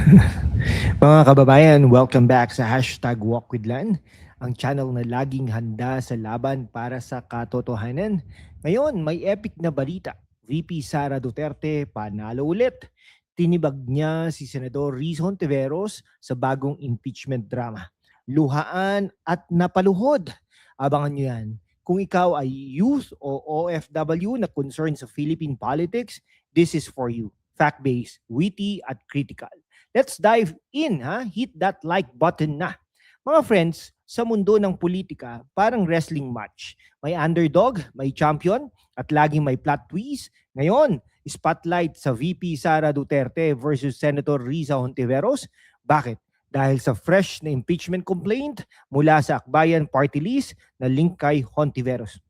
Mga kababayan, welcome back sa Hashtag Walk with Lan, ang channel na laging handa sa laban para sa katotohanan. Ngayon, may epic na balita. VP Sara Duterte panalo ulit. Tinibag niya si Senador Riz Hontiveros sa bagong impeachment drama. Luhaan at napaluhod. Abangan niyo yan. Kung ikaw ay youth o OFW na concerned sa Philippine politics, this is for you. Fact-based, witty at critical. Let's dive in, ha? Hit that like button na. Mga friends, sa mundo ng politika, parang wrestling match. May underdog, may champion, at laging may plot twist. Ngayon, spotlight sa VP Sara Duterte versus Senator Riza Hontiveros. Bakit? Dahil sa fresh na impeachment complaint mula sa Akbayan Party List na link kay Hontiveros.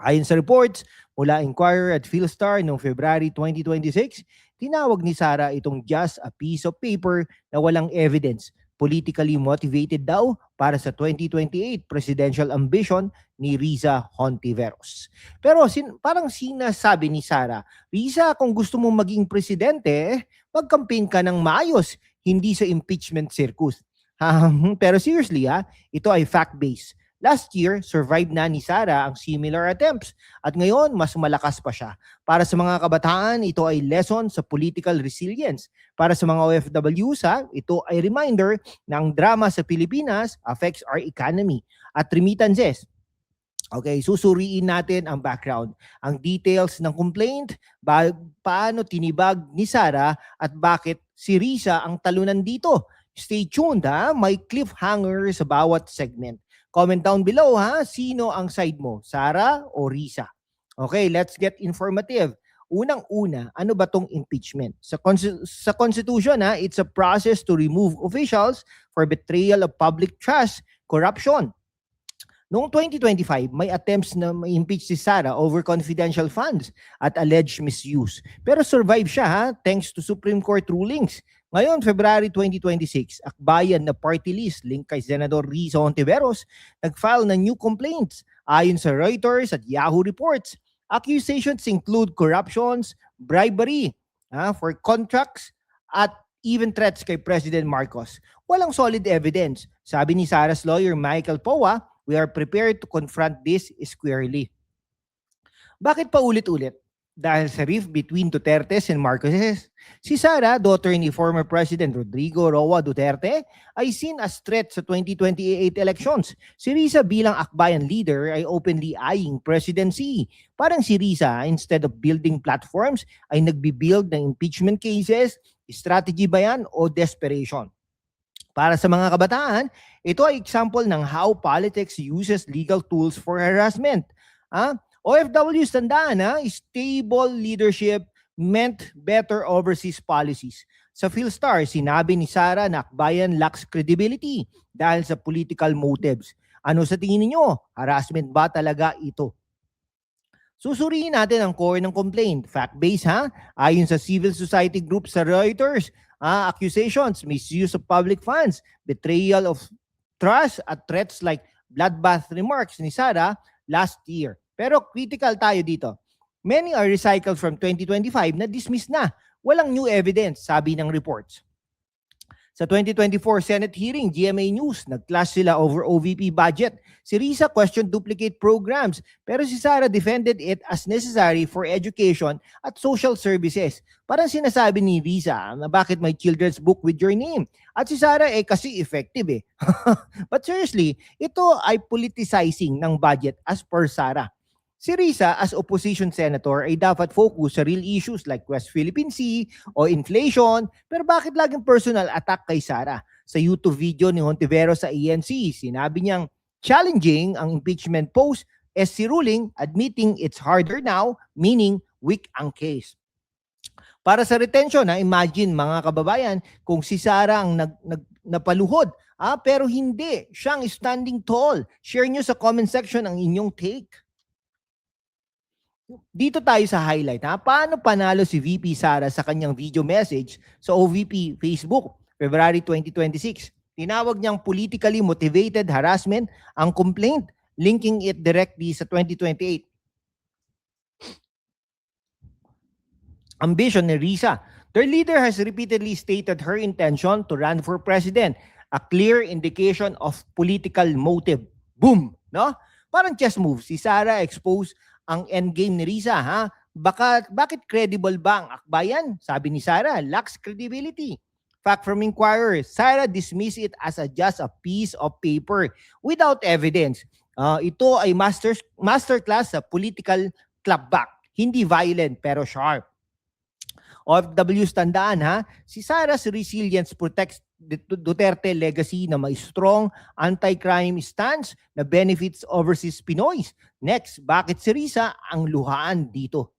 Ayon sa reports mula Inquirer at Philstar noong February 2026, tinawag ni Sara itong just a piece of paper na walang evidence, politically motivated daw para sa 2028 presidential ambition ni Riza Hontiveros. Pero parang sinasabi ni Sara, Riza, kung gusto mo maging presidente, mag-campaign ka ng maayos, hindi sa impeachment circus. Pero seriously, ito ay fact-based. Last year, survived na ni Sara ang similar attempts at ngayon mas malakas pa siya. Para sa mga kabataan, ito ay lesson sa political resilience. Para sa mga OFWs, ito ay reminder na ang drama sa Pilipinas affects our economy at remittances. Okay, susuriin natin ang background, ang details ng complaint, paano tinibag ni Sara at bakit si Riza ang talunan dito. Stay tuned, may cliffhanger sa bawat segment. Comment down below, sino ang side mo, Sara o Riza? Okay, let's get informative. Unang-una, ano ba tong impeachment? Sa Constitution, it's a process to remove officials for betrayal of public trust, corruption. Noong 2025, may attempts na ma-impeach si Sara over confidential funds at alleged misuse. Pero survive siya, thanks to Supreme Court rulings. Ngayon, February 2026, Akbayan na party list linked kay Senador Riza Hontiveros nag-file ng new complaints. Ayon sa Reuters at Yahoo Reports, accusations include corruptions, bribery for contracts, at even threats kay President Marcos. Walang solid evidence. Sabi ni Sara's lawyer Michael Poa, we are prepared to confront this squarely. Bakit pa ulit-ulit? Dahil sa rift between Dutertes and Marcoses, si Sara, daughter ni former President Rodrigo Roa Duterte, ay seen as threat sa 2028 elections. Si Riza bilang akbayan leader ay openly eyeing presidency. Parang si Riza, instead of building platforms, ay nagbibuild ng impeachment cases. Strategy ba yan o desperation? Para sa mga kabataan, ito ay example ng how politics uses legal tools for harassment. OFWs, tandaan, stable leadership meant better overseas policies. Sa Philstar, sinabi ni Sara na akbayan lacks credibility dahil sa political motives. Ano sa tingin niyo? Harassment ba talaga ito? Susuriin natin ang core ng complaint. Fact-based, ayon sa civil society group sa Reuters, accusations, misuse of public funds, betrayal of trust at threats like bloodbath remarks ni Sara last year. Pero critical tayo dito. Many are recycled from 2025 na dismiss na. Walang new evidence, sabi ng reports. Sa 2024 Senate hearing, GMA News, nag-clash sila over OVP budget. Si Riza questioned duplicate programs, pero si Sara defended it as necessary for education at social services. Parang sinasabi ni Riza na bakit may children's book with your name. At si Sara kasi effective. But seriously, ito ay politicizing ng budget as per Sara. Si Riza as opposition senator ay dapat focus sa real issues like West Philippine Sea o inflation, pero bakit laging personal attack kay Sara? Sa YouTube video ni Hontiveros sa ANC, sinabi niyang challenging ang impeachment post SC ruling, admitting it's harder now, meaning weak ang case. Para sa retention, imagine mga kababayan kung si Sara ang napaluhod, pero hindi, siyang standing tall. Share nyo sa comment section ang inyong take. Dito tayo sa highlight. Paano panalo si VP Sara sa kanyang video message sa OVP Facebook, February 2026? Tinawag niyang politically motivated harassment ang complaint, linking it directly sa 2028. Ambition ni Riza, Their leader has repeatedly stated her intention to run for president, a clear indication of political motive. Boom! No? Parang chess move. Si Sara exposed ang endgame ni Risa, ha? Bakit credible ba ang akbayan? Sabi ni Sara, lacks credibility. Fact from Inquirer, Sara dismissed it as just a piece of paper without evidence. Ito ay masterclass sa political clapback. Hindi violent pero sharp. OFWs tandaan ha, si Sara's resilience protects Duterte legacy na may strong anti-crime stance na benefits overseas Pinoys. Next, bakit si Risa ang luhaan dito?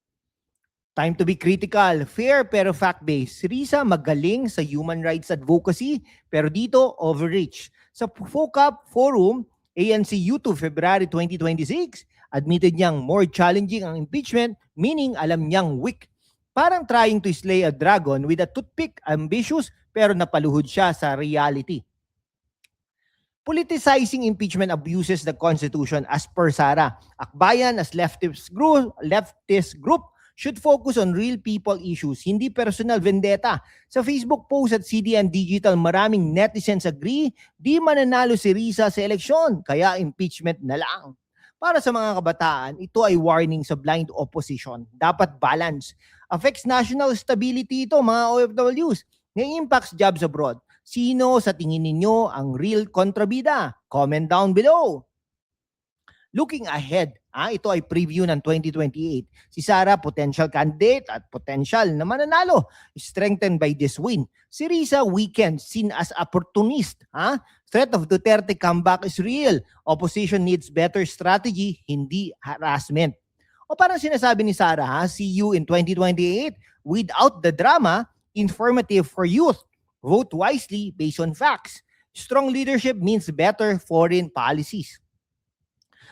Time to be critical, fair pero fact-based. Si Risa magaling sa human rights advocacy pero dito overreach. Sa FOCAP Forum, ANC YouTube February 2026, admitted niyang more challenging ang impeachment, meaning alam niyang weak. Parang trying to slay a dragon with a toothpick, ambitious pero napaluhod siya sa reality. Politicizing impeachment abuses the Constitution as per Sara. Akbayan as leftist group should focus on real people issues, hindi personal vendetta. Sa Facebook post at CDN Digital, maraming netizens agree, di mananalo si Risa sa eleksyon, kaya impeachment na lang. Para sa mga kabataan, ito ay warning sa blind opposition. Dapat balance. Affects national stability ito, mga OFWs. Nga-impacts jobs abroad. Sino sa tingin ninyo ang real kontrabida? Comment down below. Looking ahead, ito ay preview ng 2028. Si Sara, potential candidate at potential na mananalo, strengthened by this win. Si Risa, weekend, seen as opportunist. Threat of Duterte comeback is real. Opposition needs better strategy, hindi harassment. O parang sinasabi ni Sara, see you in 2028 without the drama, informative for youth. Vote wisely based on facts. Strong leadership means better foreign policies.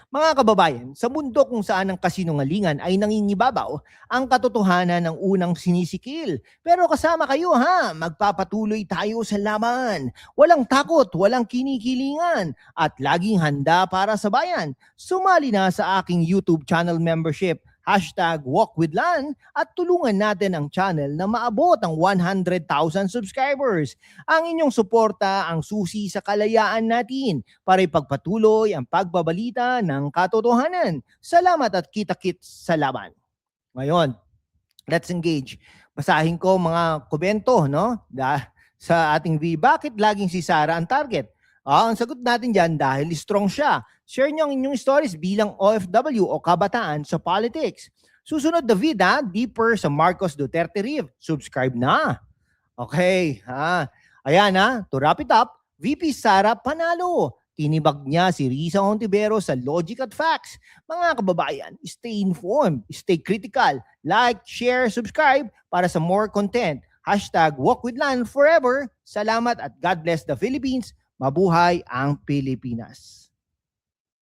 Mga kababayan, sa mundo kung saan ang kasinungalingan ay nangingibabaw, ang katotohanan ng unang sinisikil. Pero kasama kayo ha, magpapatuloy tayo sa laban. Walang takot, walang kinikilingan, at laging handa para sa bayan. Sumali na sa aking YouTube channel membership, #WalkWithLan, at tulungan natin ang channel na maabot ang 100,000 subscribers. Ang inyong suporta ang susi sa kalayaan natin para ipagpatuloy ang pagbabalita ng katotohanan. Salamat at kita-kits sa laban. Ngayon, let's engage. Basahin ko mga komento, no? Sa ating video, bakit laging si Sara ang target? Ang sagot natin dyan dahil strong siya. Share nyo ang inyong stories bilang OFW o kabataan sa politics. Susunod na vida, deeper sa Marcos Duterte Reeve. Subscribe na. Okay. Ayan to wrap it up, VP Sara panalo. Tinibag niya si Risa Hontiveros sa logic at facts. Mga kababayan, stay informed, stay critical, like, share, subscribe para sa more content. #WalkWithLan forever. Salamat at God bless the Philippines. Mabuhay ang Pilipinas.